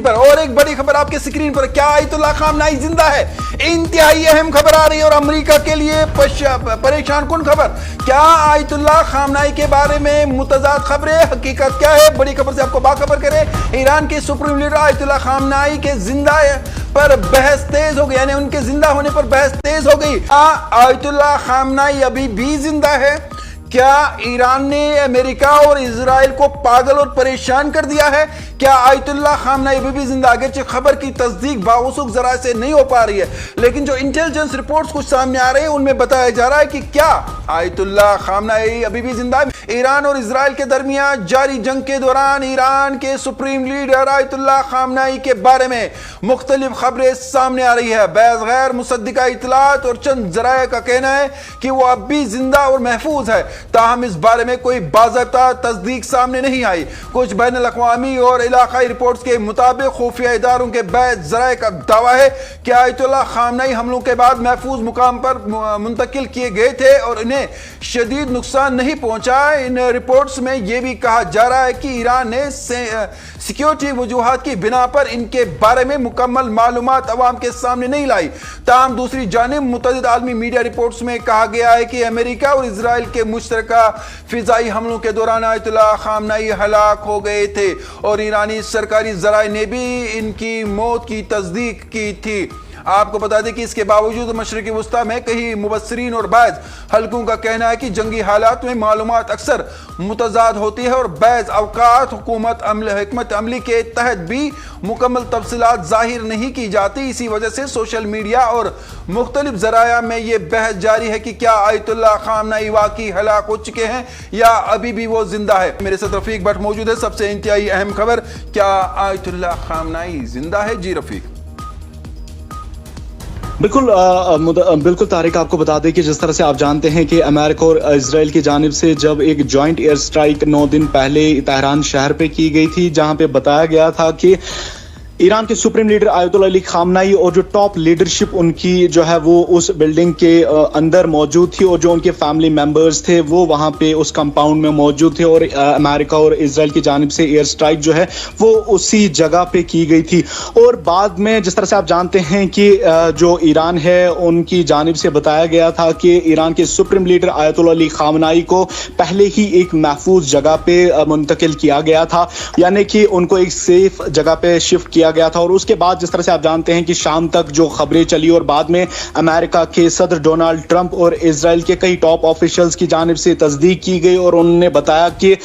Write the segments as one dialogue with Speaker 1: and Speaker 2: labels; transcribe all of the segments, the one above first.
Speaker 1: पर। और एक बड़ी खबर आपके स्क्रीन पर, क्या आयतुल्लाह खामनाई जिंदा है? इंतहाई अहम खबर आ रही है और अमेरिका के लिए परेशान कुन खबर। क्या आयतुल्लाह खामनाई के बारे में मुतजाद खबरें, हकीकत क्या है? बड़ी खबर से आपको बाखबर करें। ईरान के सुप्रीम लीडर आयतुल्लाह खामनाई के जिंदा पर बहस तेज हो गई, यानी उनके जिंदा होने पर बहस तेज हो गई। आयतुल्लाह खामनाई अभी भी जिंदा है? क्या ईरान ने अमेरिका और इजराइल को पागल और परेशान कर दिया है? क्या आयतुल्लाह खामनाई अभी भी जिंदा? अगरचे खबर की तस्दीक बावसूख जरा से नहीं हो पा रही है, लेकिन जो इंटेलिजेंस रिपोर्ट्स कुछ सामने आ रहे हैं उनमें बताया जा रहा है कि क्या आयतुल्लाह खामनाई अभी भी जिंदा है। ईरान और इजराइल के दरमियान जारी जंग के दौरान ईरान के सुप्रीम लीडर आयतुल्लाह खामनाई के बारे में मुख्तलिफ खबरें सामने आ रही है। बैज़ गैर मुसद्दिका इतलात और चंद जराये का कहना है कि वो अब भी जिंदा और महफूज है, ताहम इस बारे में कोई बाज़ाब्ता तस्दीक सामने नहीं आई। कुछ बैनुल अक़वामी और इलाकाई रिपोर्ट्स के मुताबिक खुफिया इदारों के बैच जराये का दावा है कि आयतुल्लाह खामनाई हमलों के बाद महफूज मुकाम पर मुंतकिल किए गए थे और इन्हें शदीद नुकसान नहीं पहुंचा। इन रिपोर्ट्स में यह भी कहा जा रहा है कि ईरान ने सिक्योरिटी वजूहात की बिना पर इनके बारे में मुकम्मल मालूमात अवाम के सामने नहीं लाई। ताहम दूसरी जानिब मुतअद्दिद आलमी मीडिया रिपोर्ट्स में कहा गया है कि अमेरिका और इजराइल के मुश्तरका फिजाई हमलों के दौरान आयतुल्लाह खामनाई हलाक हो गए थे और ईरानी सरकारी जराये ने भी इनकी मौत की तस्दीक की थी। आपको बता दें कि इसके बावजूद मशरिकी वुस्ता में कई मुबस्सिरीन और बैज़ हल्कों का कहना है कि जंगी हालात में मालूमात अक्सर मुतजाद होती है और बैज़ अवकात हुकूमत हिकमत अमली के तहत भी मुकम्मल तफसीलात जाहिर नहीं की जाती। इसी वजह से सोशल मीडिया और मुख्तलिफ जराया में यह बहस जारी है कि क्या आयतुल्लाह खामनाई वाकई हलाक हो चुके हैं या अभी भी वो जिंदा है। मेरे साथ रफीक भट्ट मौजूद है। सबसे इंतहाई अहम खबर, क्या आयतुल्लाह खामनाई जिंदा है? जी रफीक।
Speaker 2: बिल्कुल तारिक, आपको बता दें कि जिस तरह से आप जानते हैं कि अमेरिका और इजराइल की जानिब से जब एक जॉइंट एयर स्ट्राइक 9 दिन पहले तेहरान शहर पे की गई थी, जहां पे बताया गया था कि ईरान के सुप्रीम लीडर आयतुल्लाह अली खामनाई और जो टॉप लीडरशिप उनकी जो है वो उस बिल्डिंग के अंदर मौजूद थी और जो उनके फैमिली मेंबर्स थे वो वहां पे उस कंपाउंड में मौजूद थे और अमेरिका और इजराइल की जानिब से एयर स्ट्राइक जो है वो उसी जगह पे की गई थी। और बाद में जिस तरह से आप जानते हैं कि जो ईरान है उनकी जानिब से बताया गया था कि ईरान के सुप्रीम लीडर आयतुल्लाह अली खामनाई को पहले ही एक महफूज जगह पे मुंतकिल किया गया था, यानी कि उनको एक सेफ जगह पे शिफ्ट किया गया था। और उसके बाद जिस तरह से आप जानते हैं कि शाम तक जो खबरें चली और बाद में अमेरिका के सदर डोनाल्ड ट्रंप और इजराइल के कई टॉप ऑफिशियल्स की जानिब से तस्दीक की गई और उन्होंने बताया कि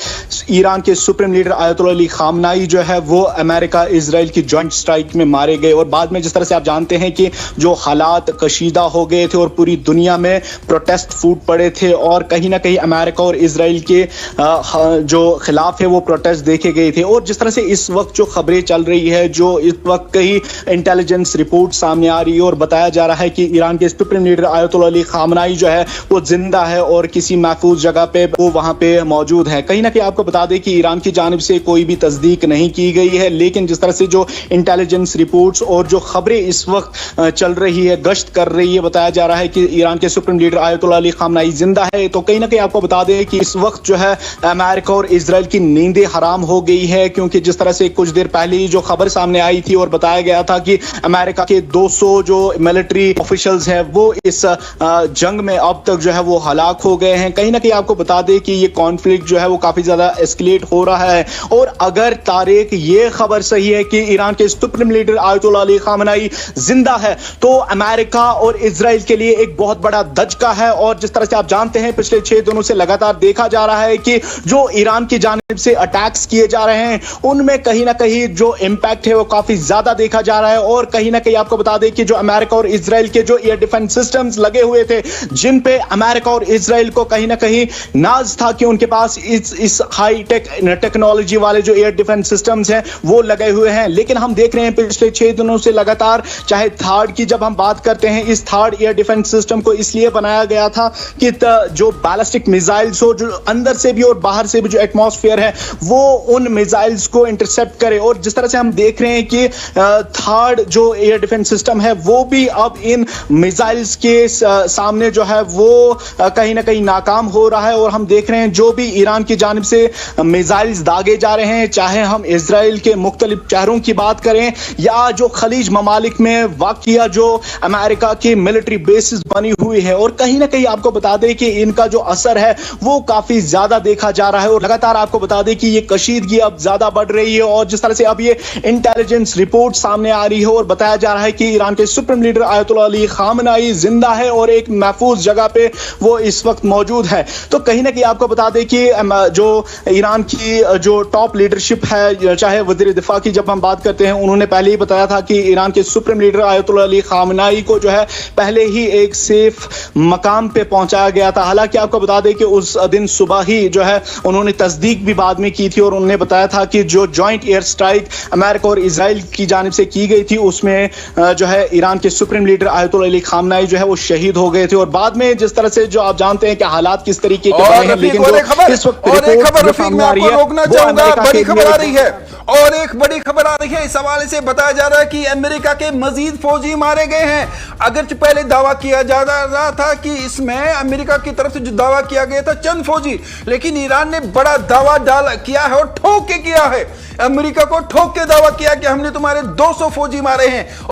Speaker 2: ईरान के सुप्रीम लीडर आयतुल्लाह अली खामनाई जो है वो अमेरिका इजराइल की जॉइंट स्ट्राइक में मारे गए। और बाद में जिस तरह से आप जानते हैं कि जो हालात कशीदा हो गए थे और पूरी दुनिया में प्रोटेस्ट फूट पड़े थे और कहीं ना कहीं अमेरिका और इजराइल के जो खिलाफ है वो प्रोटेस्ट देखे गए थे। और जिस तरह से इस वक्त जो खबरें चल रही है, जो इस वक्त कई इंटेलिजेंस रिपोर्ट सामने आ रही है और बताया जा रहा है कि ईरान के सुप्रीम लीडर आयतुल्लाह अली खामनाई जो है वो जिंदा है और किसी महफूज जगह पे वो वहां पे मौजूद है। कहीं ना कहीं आपको बता दें कि ईरान की जानिब से कोई भी तस्दीक नहीं की गई है, लेकिन जिस तरह से जो इंटेलिजेंस रिपोर्ट्स और जो खबरें इस वक्त चल रही है, गश्त कर रही है, बताया जा रहा है कि ईरान के सुप्रीम लीडर आयतुल्लाह अली खामनाई जिंदा है। तो कहीं ना कहीं आपको बता दें कि इस वक्त जो है अमेरिका और इजराइल की नींदें हराम हो गई है, क्योंकि जिस तरह से कुछ देर पहले ही जो खबर सामने आई थी और बताया गया था कि अमेरिका के 200 जो मिलिट्री ऑफिशियल्स हैं वो इस जंग में अब तक जो है वो हलाक हो गए हैं। कहीं ना कहीं आपको बता दें कि ये कॉन्फ्लिक्ट जो है वो काफी ज्यादा एस्केलेट हो रहा है। और अगर तारिक ये खबर सही है कि ईरान के सुप्रीम लीडर आयतुल्लाह अली खामनाई जिंदा है, तो अमेरिका और इजराइल के लिए एक बहुत बड़ा धचका है। और जिस तरह से आप जानते हैं पिछले 6 दिनों से लगातार देखा जा रहा है कि जो ईरान की जानिब से अटैक्स किए जा रहे हैं उनमें कहीं ना कहीं जो इंपैक्ट है वो काफी ज्यादा देखा जा रहा है। और कहीं ना कहीं आपको बता दें कि जो अमेरिका और इजराइल के जो एयर डिफेंस सिस्टम्स लगे हुए थे, जिन पे अमेरिका और इजराइल को कहीं ना कहीं नाज था कि उनके पास इस हाई टेक्नोलॉजी वाले जो एयर डिफेंस सिस्टम्स हैं वो लगे हुए हैं। लेकिन हम देख रहे हैं पिछले 6 दिनों से लगातार, चाहे थार्ड की जब हम बात करते हैं, इस थार्ड एयर डिफेंस सिस्टम को इसलिए बनाया गया था कि जो बैलिस्टिक मिसाइल्स हो, जो अंदर से भी और बाहर से भी जो एटमॉस्फेयर है, वो उन मिसाइल्स को इंटरसेप्ट करे। और जिस तरह से हम देख रहे हैं हैं कि थर्ड जो एयर डिफेंस सिस्टम है वो भी अब इन मिसाइल्स के सामने जो है वो कहीं ना कहीं नाकाम हो रहा है। और हम देख रहे हैं जो भी ईरान की जानिब से मिसाइल्स दागे जा रहे हैं, चाहे हम इजराइल के मुख्तलिफ शहरों की बात करें या जो खलीज ममालिक में वाक़िया जो अमेरिका की मिलिट्री बेसिस बनी हुई है, और कहीं ना कहीं आपको बता दें कि इनका जो असर है वो काफी ज्यादा देखा जा रहा है। और लगातार आपको बता दें कि ये कशीदगी अब ज्यादा बढ़ रही है, और जिस तरह से अब ये इंटेलिजेंस रिपोर्ट सामने आ रही है और बताया जा रहा है कि ईरान के सुप्रीम लीडर आयतुल्लाह अली खामनाई जिंदा है और एक महफूज जगह पे वो इस वक्त मौजूद है। तो कहीं ना कहीं आपको बता दें कि जो ईरान की जो टॉप लीडरशिप है, चाहे वज़ीर दिफा की जब हम बात करते हैं, उन्होंने पहले ही बताया था कि ईरान के सुप्रीम लीडर आयतुल्लाह अली खामनाई को जो है पहले ही एक सेफ मकाम पे पहुंचाया गया था। हालांकि आपको बता दें कि उस दिन सुबह ही जो है उन्होंने तस्दीक भी बाद में की थी और उन्होंने बताया था कि जो जॉइंट एयर स्ट्राइक अमेरिका और इजराइल की जानिब से की गई थी उसमें जो है ईरान के सुप्रीम लीडर आयतुल्लाह अली खामनाई जो है वो शहीद हो गए थे। और बाद में जिस तरह से जो आप जानते हैं कि हालात किस तरीके के बने हैं, लेकिन
Speaker 1: और एक खबर रफीक मैं आपको रोकना चाहूंगा, बड़ी खबर आ रही है और एक बड़ी खबर आ रही है। इस हवाले से बताया जा रहा है कि अमेरिका के मजीद फौजी मारे गए हैं। अगरचे पहले दावा किया जा रहा था कि इसमें अमेरिका की तरफ से जो दावा किया गया था चंद फौजी, लेकिन ईरान ने बड़ा दावा किया है और ठोक के किया है। अमेरिका को ठोक के दावा किया कि हमने तुम्हारे 200 फौजी मारे हैं।